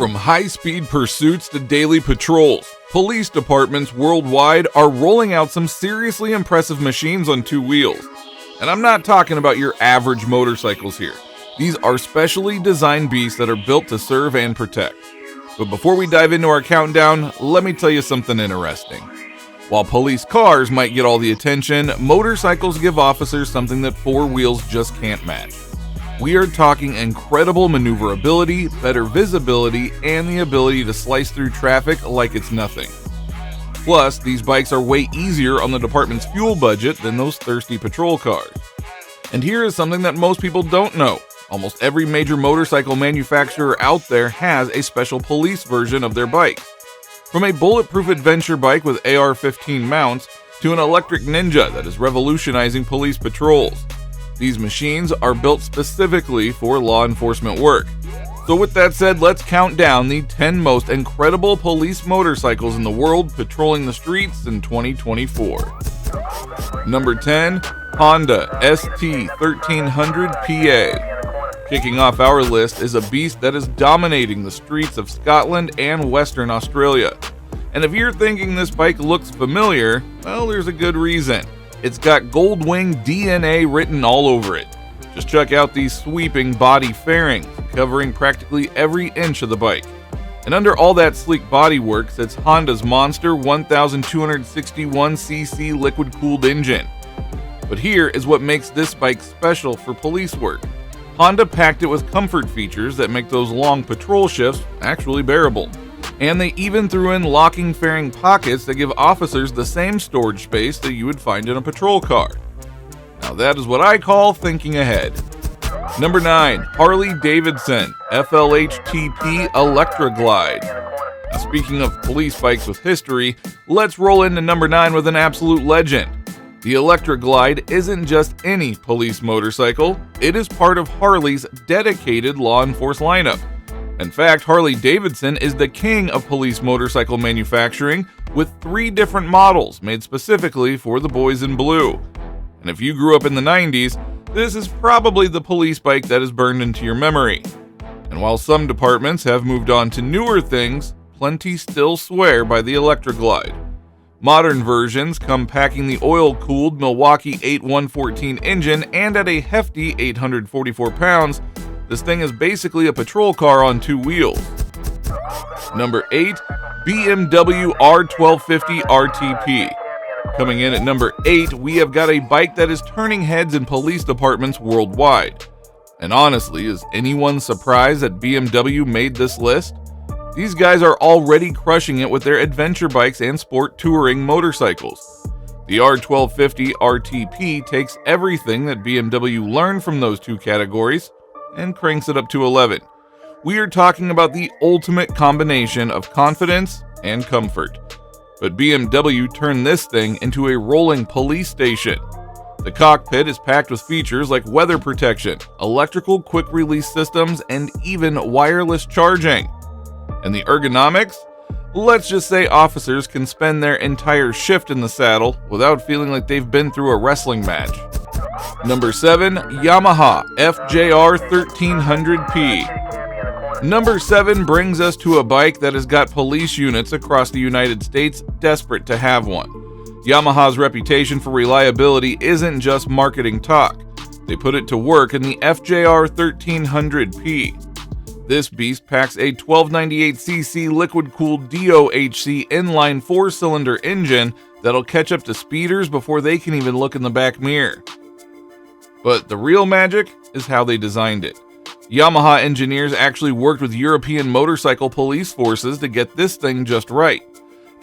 From high-speed pursuits to daily patrols, police departments worldwide are rolling out some seriously impressive machines on two wheels. And I'm not talking about your average motorcycles here. These are specially designed beasts that are built to serve and protect. But before we dive into our countdown, let me tell you something interesting. While police cars might get all the attention, motorcycles give officers something that four wheels just can't match. We are talking incredible maneuverability, better visibility, and the ability to slice through traffic like it's nothing. Plus, these bikes are way easier on the department's fuel budget than those thirsty patrol cars. And here is something that most people don't know. Almost every major motorcycle manufacturer out there has a special police version of their bikes. From a bulletproof adventure bike with AR-15 mounts to an electric ninja that is revolutionizing police patrols. These machines are built specifically for law enforcement work. So with that said, let's count down the 10 most incredible police motorcycles in the world patrolling the streets in 2024. Number 10, Honda ST1300PA. Kicking off our list is a beast that is dominating the streets of Scotland and Western Australia. And if you're thinking this bike looks familiar, well, there's a good reason. It's got Goldwing DNA written all over it. Just check out these sweeping body fairings, covering practically every inch of the bike. And under all that sleek bodywork sits Honda's monster 1261cc liquid-cooled engine. But here is what makes this bike special for police work. Honda packed it with comfort features that make those long patrol shifts actually bearable. And they even threw in locking fairing pockets that give officers the same storage space that you would find in a patrol car. Now that is what I call thinking ahead. Number 9, Harley Davidson FLHTP Electra Glide. Now speaking of police bikes with history, let's roll into number 9 with an absolute legend. The Electra Glide isn't just any police motorcycle, it is part of Harley's dedicated law enforcement lineup. In fact, Harley-Davidson is the king of police motorcycle manufacturing, with 3 different models made specifically for the boys in blue. And if you grew up in the 90s, this is probably the police bike that is burned into your memory. And while some departments have moved on to newer things, plenty still swear by the Electra Glide. Modern versions come packing the oil-cooled Milwaukee 8114 engine, and at a hefty 844 pounds, this thing is basically a patrol car on 2 wheels. Number 8, BMW R1250 RTP. Coming in at number 8, we have got a bike that is turning heads in police departments worldwide. And honestly, is anyone surprised that BMW made this list? These guys are already crushing it with their adventure bikes and sport touring motorcycles. The R1250 RTP takes everything that BMW learned from those 2 categories and cranks it up to 11. We are talking about the ultimate combination of confidence and comfort. But BMW turned this thing into a rolling police station. The cockpit is packed with features like weather protection, electrical quick-release systems, and even wireless charging. And the ergonomics? Let's just say officers can spend their entire shift in the saddle without feeling like they've been through a wrestling match. Number 7, Yamaha FJR1300P. Number 7 brings us to a bike that has got police units across the United States desperate to have one. Yamaha's reputation for reliability isn't just marketing talk. They put it to work in the FJR1300P. This beast packs a 1298cc liquid-cooled DOHC inline 4-cylinder engine that'll catch up to speeders before they can even look in the back mirror. But the real magic is how they designed it. Yamaha engineers actually worked with European motorcycle police forces to get this thing just right.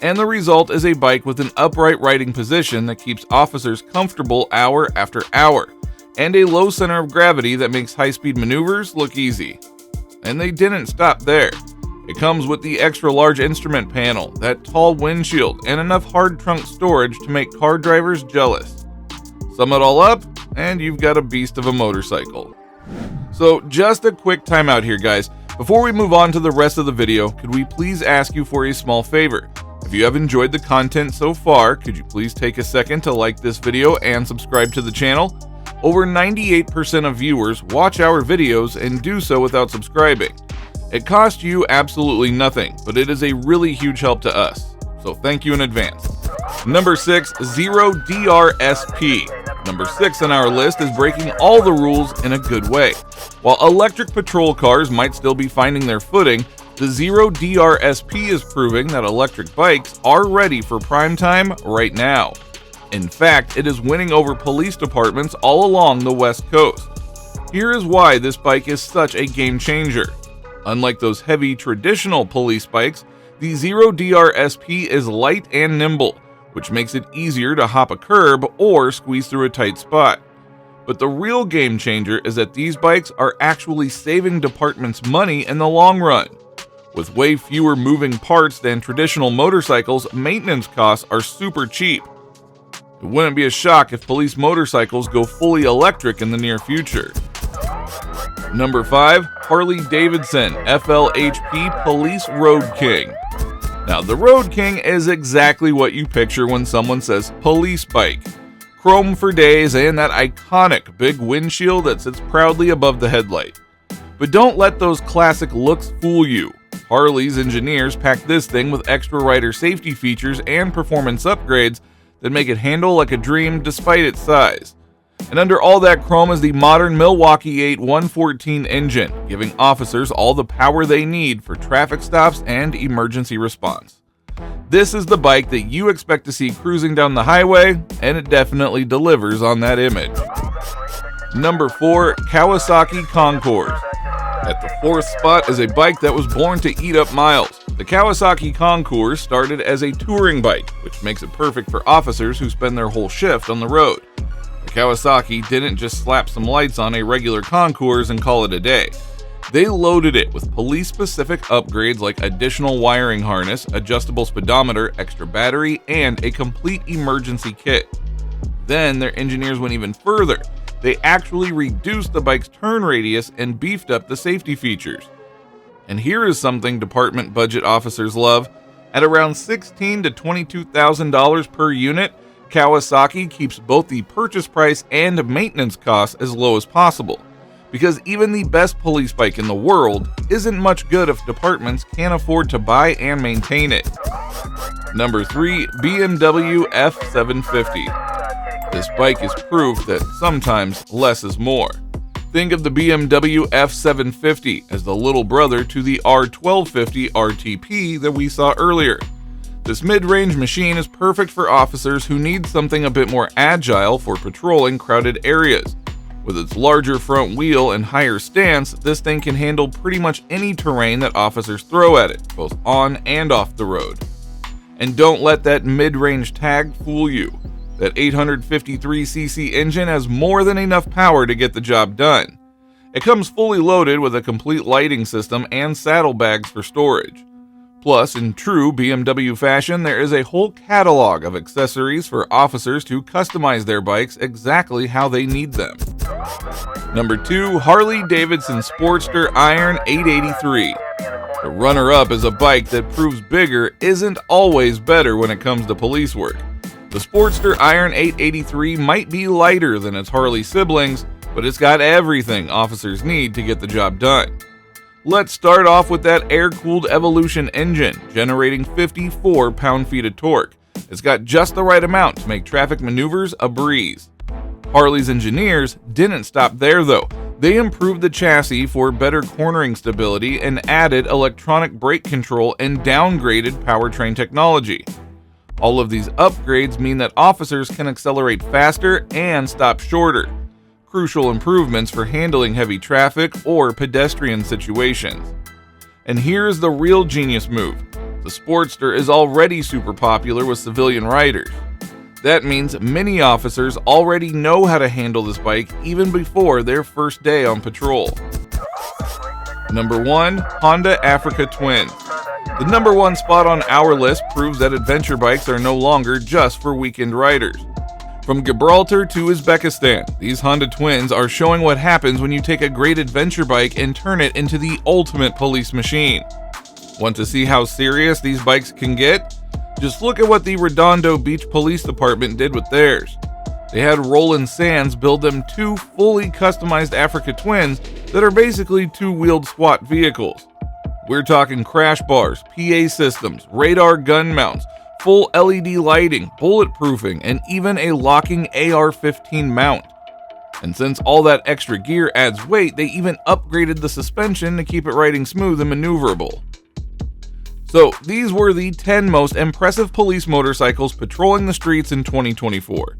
And the result is a bike with an upright riding position that keeps officers comfortable hour after hour, and a low center of gravity that makes high-speed maneuvers look easy. And they didn't stop there. It comes with the extra-large instrument panel, that tall windshield, and enough hard trunk storage to make car drivers jealous. Sum it all up, and you've got a beast of a motorcycle. So just a quick timeout here, guys. Before we move on to the rest of the video, could we please ask you for a small favor? If you have enjoyed the content so far, could you please take a second to like this video and subscribe to the channel? Over 98% of viewers watch our videos and do so without subscribing. It costs you absolutely nothing, but it is a really huge help to us, so thank you in advance. Number 6, Zero DRSP. Number 6 on our list is breaking all the rules in a good way. While electric patrol cars might still be finding their footing, the Zero DRSP is proving that electric bikes are ready for prime time right now. In fact, it is winning over police departments all along the West Coast. Here is why this bike is such a game changer. Unlike those heavy traditional police bikes, the Zero DRSP is light and nimble, which makes it easier to hop a curb or squeeze through a tight spot. But the real game changer is that these bikes are actually saving departments money in the long run. With way fewer moving parts than traditional motorcycles, maintenance costs are super cheap. It wouldn't be a shock if police motorcycles go fully electric in the near future. Number 5, Harley Davidson FLHP Police Road King. Now, the Road King is exactly what you picture when someone says police bike. Chrome for days and that iconic big windshield that sits proudly above the headlight. But don't let those classic looks fool you. Harley's engineers packed this thing with extra rider safety features and performance upgrades that make it handle like a dream despite its size. And under all that chrome is the modern Milwaukee 8 114 engine, giving officers all the power they need for traffic stops and emergency response. This is the bike that you expect to see cruising down the highway, and it definitely delivers on that image. Number 4, Kawasaki Concours. At the 4th spot is a bike that was born to eat up miles. The Kawasaki Concours started as a touring bike, which makes it perfect for officers who spend their whole shift on the road. The Kawasaki didn't just slap some lights on a regular Concours and call it a day. They loaded it with police-specific upgrades like additional wiring harness, adjustable speedometer, extra battery, and a complete emergency kit. Then their engineers went even further. They actually reduced the bike's turn radius and beefed up the safety features. And here is something department budget officers love. At around $16,000 to $22,000 per unit, Kawasaki keeps both the purchase price and maintenance costs as low as possible. Because even the best police bike in the world isn't much good if departments can't afford to buy and maintain it. Number 3, BMW F750. This bike is proof that sometimes less is more. Think of the BMW F750 as the little brother to the R1250 RTP that we saw earlier. This mid-range machine is perfect for officers who need something a bit more agile for patrolling crowded areas. With its larger front wheel and higher stance, this thing can handle pretty much any terrain that officers throw at it, both on and off the road. And don't let that mid-range tag fool you. That 853cc engine has more than enough power to get the job done. It comes fully loaded with a complete lighting system and saddlebags for storage. Plus, in true BMW fashion, there is a whole catalog of accessories for officers to customize their bikes exactly how they need them. Number 2, Harley Davidson Sportster Iron 883. The runner-up is a bike that proves bigger isn't always better when it comes to police work. The Sportster Iron 883 might be lighter than its Harley siblings, but it's got everything officers need to get the job done. Let's start off with that air-cooled Evolution engine, generating 54 pound-feet of torque. It's got just the right amount to make traffic maneuvers a breeze. Harley's engineers didn't stop there though. They improved the chassis for better cornering stability and added electronic brake control and downgraded powertrain technology. All of these upgrades mean that officers can accelerate faster and stop shorter. Crucial improvements for handling heavy traffic or pedestrian situations. And here's the real genius move. The Sportster is already super popular with civilian riders. That means many officers already know how to handle this bike even before their first day on patrol. Number 1, Honda Africa Twins. The number 1 spot on our list proves that adventure bikes are no longer just for weekend riders. From Gibraltar to Uzbekistan, these Honda Twins are showing what happens when you take a great adventure bike and turn it into the ultimate police machine. Want to see how serious these bikes can get? Just look at what the Redondo Beach Police Department did with theirs. They had Roland Sands build them 2 fully customized Africa Twins that are basically 2-wheeled SWAT vehicles. We're talking crash bars, PA systems, radar gun mounts, full LED lighting, bulletproofing, and even a locking AR-15 mount. And since all that extra gear adds weight, they even upgraded the suspension to keep it riding smooth and maneuverable. So these were the 10 most impressive police motorcycles patrolling the streets in 2024.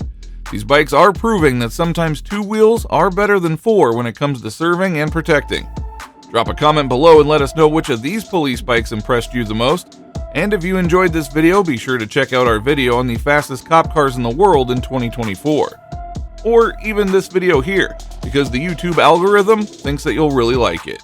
These bikes are proving that sometimes 2 wheels are better than 4 when it comes to serving and protecting. Drop a comment below and let us know which of these police bikes impressed you the most. And if you enjoyed this video, be sure to check out our video on the fastest cop cars in the world in 2024. Or even this video here, because the YouTube algorithm thinks that you'll really like it.